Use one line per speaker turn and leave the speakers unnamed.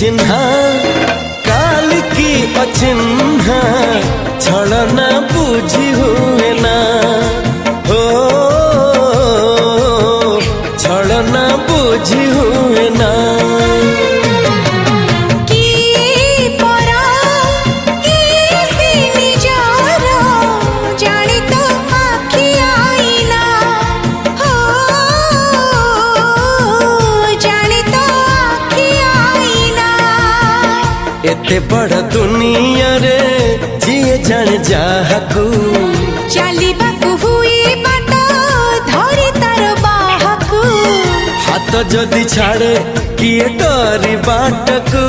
चिन्हा काल की अचिन्हा छलना बुझी हुए ना हो छलना बुझी हुए ना एते बड़ दुनिया रे जिए जान जाहकू
चलिबाकू हुई बाट धरी तार बाहकू
हाथ जदि छाड़े किए डरी बाटकू